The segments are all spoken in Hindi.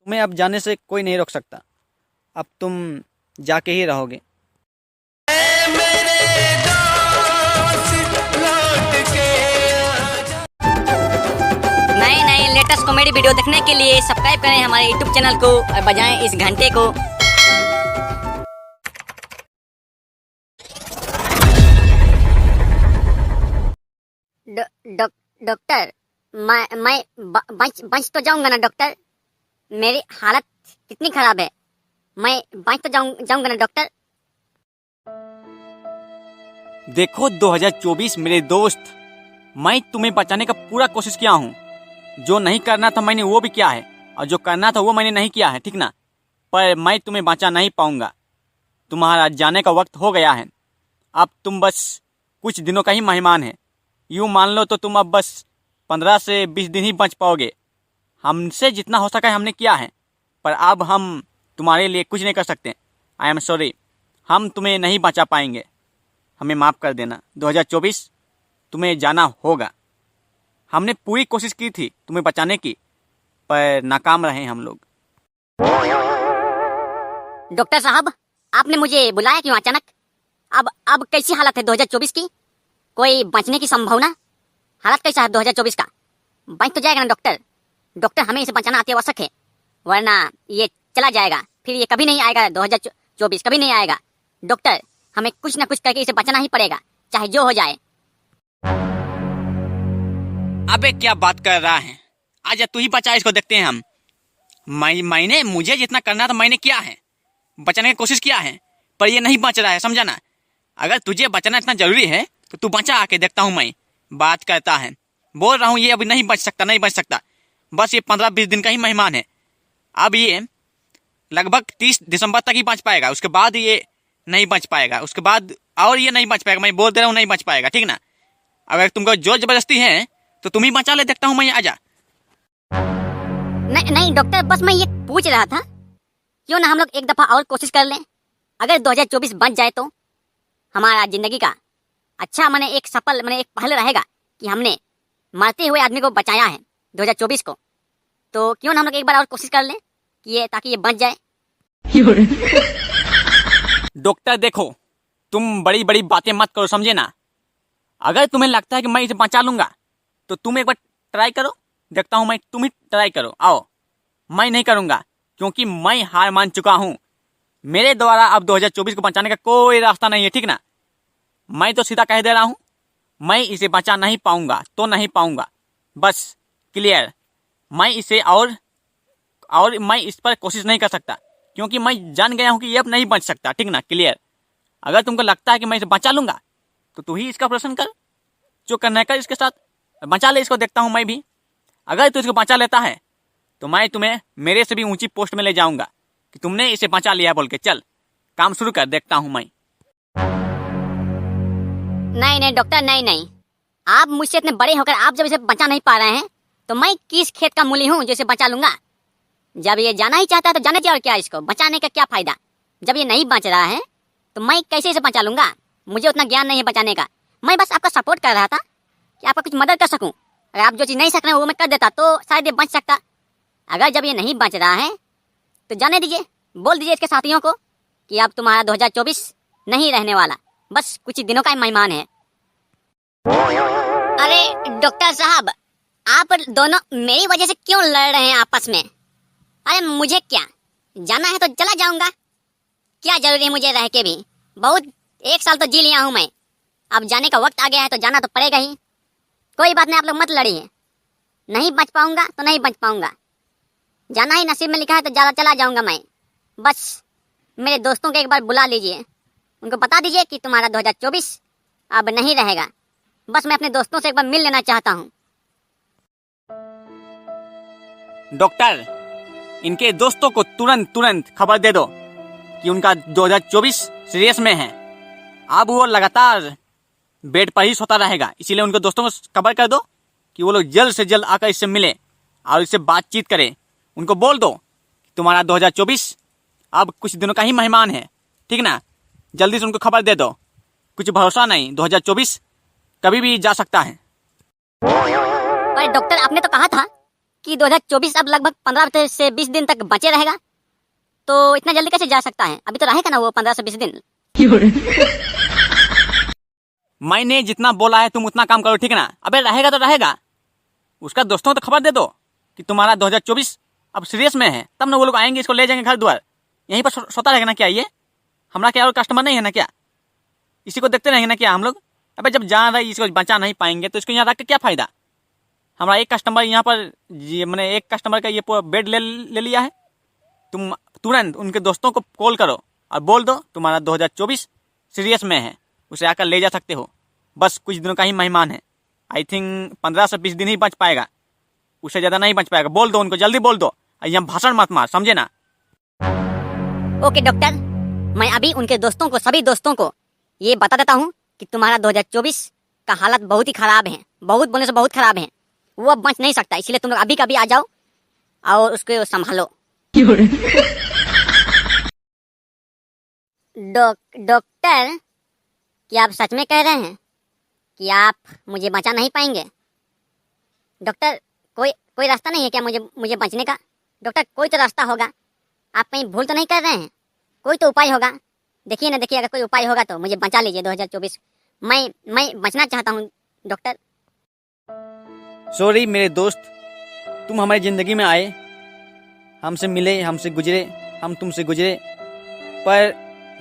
तुम्हें अब जाने से कोई नहीं रोक सकता। अब तुम जाके ही रहोगे। नए नए लेटेस्ट कॉमेडी वीडियो देखने के लिए सब्सक्राइब करें हमारे यूट्यूब चैनल को और बजाएं इस घंटे को। डॉक्टर, मैं बच तो जाऊंगा ना डॉक्टर? मेरी हालत कितनी खराब है, मैं बच तो जाऊंगा ना डॉक्टर? देखो 2024 मेरे दोस्त, मैं तुम्हें बचाने का पूरा कोशिश किया हूँ। जो नहीं करना था मैंने वो भी किया है, और जो करना था वो मैंने नहीं किया है, ठीक ना? पर मैं तुम्हें बचा नहीं पाऊंगा। तुम्हारा जाने का वक्त हो गया है। अब तुम बस कुछ दिनों का ही मेहमान है। यूँ मान लो तो तुम अब बस 15 से 20 दिन ही बच पाओगे। हमसे जितना हो सका है हमने किया है, पर अब हम तुम्हारे लिए कुछ नहीं कर सकते। आई एम सॉरी, हम तुम्हें नहीं बचा पाएंगे। हमें माफ़ कर देना। 2024 तुम्हें जाना होगा। हमने पूरी कोशिश की थी तुम्हें बचाने की, पर नाकाम रहे हम लोग। डॉक्टर साहब, आपने मुझे बुलाया क्यों अचानक? अब कैसी हालत है 2024 की? कोई बचने की संभावना? हालत कैसा है 2024 का? बच तो जाएगा ना डॉक्टर? डॉक्टर, हमें इसे बचाना अति आवश्यक है, वरना ये चला जाएगा, फिर ये कभी नहीं आएगा। 2024 कभी नहीं आएगा। डॉक्टर, हमें कुछ ना कुछ करके इसे बचाना ही पड़ेगा, चाहे जो हो जाए। अबे क्या बात कर रहा है? आजा तू ही बचा इसको, देखते हैं हम। मैंने मुझे जितना करना था मैंने किया है, बचाने की कोशिश किया है, पर ये नहीं बच रहा है, समझा ना? अगर तुझे बचना इतना जरूरी है तो तू बचा, आके देखता हूँ मैं। बात करता है, बोल रहा हूँ ये अभी नहीं बच सकता, नहीं बच सकता। बस ये 15-20 दिन का ही मेहमान है। अब ये लगभग 30 दिसंबर तक ही बच पाएगा, उसके बाद ये नहीं बच पाएगा, उसके बाद और ये नहीं बच पाएगा। मैं बोल दे रहा हूँ नहीं बच पाएगा, ठीक ना? अगर तुमको जोर जबरदस्ती है तो तुम ही बचा ले, देखता हूँ मैं। आजा। नहीं डॉक्टर, बस मैं ये पूछ रहा था, क्यों ना हम लोग एक दफा और कोशिश कर लें। अगर 2024 बच जाए तो हमारा जिंदगी का अच्छा एक सफल एक पहल रहेगा कि हमने मरते हुए आदमी को बचाया है 2024 को। तो क्यों ना हम लोग एक बार और कोशिश कर लें कि ताकि ये बच जाए। डॉक्टर देखो, तुम बड़ी बड़ी बातें मत करो, समझे ना? अगर तुम्हें लगता है कि मैं इसे बचा लूंगा तो तुम एक बार ट्राई करो, देखता हूं मैं। तुम ही ट्राई करो, आओ। मैं नहीं करूंगा, क्योंकि मैं हार मान चुका हूं। मेरे द्वारा अब 2024 को बचाने का कोई रास्ता नहीं है, ठीक ना? मैं तो सीधा कह दे रहा हूं, मैं इसे बचा नहीं पाऊंगा तो नहीं पाऊंगा, बस क्लियर। मैं इसे और मैं इस पर कोशिश नहीं कर सकता, क्योंकि मैं जान गया हूं कि ये अब नहीं बच सकता, ठीक ना? क्लियर। अगर तुमको लगता है कि मैं इसे बचा लूंगा तो तू ही इसका ऑपरेशन कर, जो करना है कर इसके साथ, बचा ले इसको, देखता हूं मैं भी। अगर तू इसको बचा लेता है तो मैं तुम्हें मेरे से भी ऊंची पोस्ट में ले जाऊंगा कि तुमने इसे बचा लिया बोल के। चल काम शुरू कर, देखता हूं मैं। नहीं डॉक्टर, नहीं। आप मुझसे इतने बड़े होकर आप जब इसे बचा नहीं पा रहे हैं तो मैं किस खेत का मूली हूँ जो इसे बचा लूंगा? जब ये जाना ही चाहता है तो जाने दे, और क्या इसको बचाने का क्या फायदा? जब ये नहीं बच रहा है तो मैं कैसे इसे बचा लूंगा? मुझे उतना ज्ञान नहीं है बचाने का। मैं बस आपका सपोर्ट कर रहा था कि आपका कुछ मदद कर सकूं। अगर आप जो चीज़ नहीं सक रहे वो मैं कर देता तो शायद ये बच सकता। अगर जब ये नहीं बच रहा है तो जाने दीजिए, बोल दीजिए इसके साथियों को कि अब तुम्हारा 2024 नहीं रहने वाला, बस कुछ ही दिनों का ही मेहमान है। अरे डॉक्टर साहब, आप दोनों मेरी वजह से क्यों लड़ रहे हैं आपस में? अरे मुझे क्या, जाना है तो चला जाऊंगा, क्या जरूरी है मुझे रह के भी? बहुत 1 साल तो जी लिया हूं मैं, अब जाने का वक्त आ गया है तो जाना तो पड़ेगा ही। कोई बात नहीं, आप लोग मत लड़िए। नहीं बच पाऊंगा तो नहीं बच पाऊंगा, जाना ही नसीब में लिखा है तो चला जाऊंगा मैं। बस मेरे दोस्तों को एक बार बुला लीजिए, उनको बता दीजिए कि तुम्हारा 2024 अब नहीं रहेगा। बस मैं अपने दोस्तों से एक बार मिल लेना चाहता हूँ। डॉक्टर, इनके दोस्तों को तुरंत खबर दे दो कि उनका 2024 सीरियस में है। अब वो लगातार बेड पर ही सोता रहेगा, इसीलिए उनके दोस्तों को खबर कर दो कि वो लोग जल्द से जल्द आकर इससे मिले और इससे बातचीत करें। उनको बोल दो कि तुम्हारा 2024 अब कुछ दिनों का ही मेहमान है, ठीक ना? जल्दी से उनको खबर दे दो। कुछ भरोसा नहीं, 2024 कभी भी जा सकता है। पर डॉक्टर, आपने तो कहा था कि 2024 अब लगभग 15 से 20 दिन तक बचे रहेगा, तो इतना जल्दी कैसे जा सकता है? अभी तो रहेगा ना वो 15 से 20 दिन। मैंने जितना बोला है तुम उतना काम करो, ठीक है ना? अबे रहेगा तो रहेगा, उसका दोस्तों को तो खबर दे दो कि तुम्हारा 2024 अब सीरियस में है, तब ना वो लोग आएंगे, इसको ले जाएंगे घर द्वार। यहीं पर सोता रहेगा ना क्या ये? हमारा क्या और कस्टमर नहीं है ना क्या? इसी को देखते रहेंगे ना क्या हम लोग? अबे जब जान रहे इसको बचा नहीं पाएंगे तो इसको यहाँ रख के क्या फायदा? हमारा एक कस्टमर यहाँ पर मैंने एक कस्टमर का ये पूरा बेड ले लिया है। तुम तुरंत उनके दोस्तों को कॉल करो और बोल दो तुम्हारा 2024 सीरियस में है, उसे आकर ले जा सकते हो। बस कुछ दिनों का ही मेहमान है, आई थिंक 15 से 20 दिन ही बच पाएगा, उससे ज़्यादा नहीं बच पाएगा। बोल दो उनको, जल्दी बोल दो, यहाँ भाषण मत मार, समझे ना? ओके डॉक्टर, मैं अभी उनके दोस्तों को, सभी दोस्तों को ये बता देता हूँ कि तुम्हारा 2024 का हालत बहुत ही खराब है, बहुत बोलने से बहुत खराब है, वो अब बच नहीं सकता। इसलिए तुम लोग अभी कभी आ जाओ और उसको संभालो। डॉक्टर, क्या आप सच में कह रहे हैं कि आप मुझे बचा नहीं पाएंगे? डॉक्टर, कोई रास्ता नहीं है क्या मुझे बचने का? डॉक्टर, कोई तो रास्ता होगा, आप कहीं भूल तो नहीं कर रहे हैं? कोई तो उपाय होगा, देखिए ना, देखिए, अगर कोई उपाय होगा तो मुझे बचा लीजिए 2024। मैं बचना चाहता हूँ डॉक्टर। सॉरी मेरे दोस्त, तुम हमारी ज़िंदगी में आए, हमसे मिले, हमसे गुजरे, हम तुमसे गुजरे, पर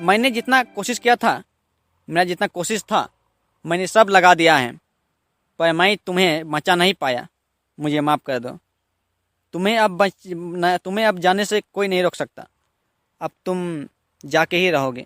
मैंने जितना कोशिश किया था, मेरा जितना कोशिश था, मैंने सब लगा दिया है, पर मैं तुम्हें बचा नहीं पाया। मुझे माफ़ कर दो। तुम्हें अब जाने से कोई नहीं रोक सकता, अब तुम जाके ही रहोगे।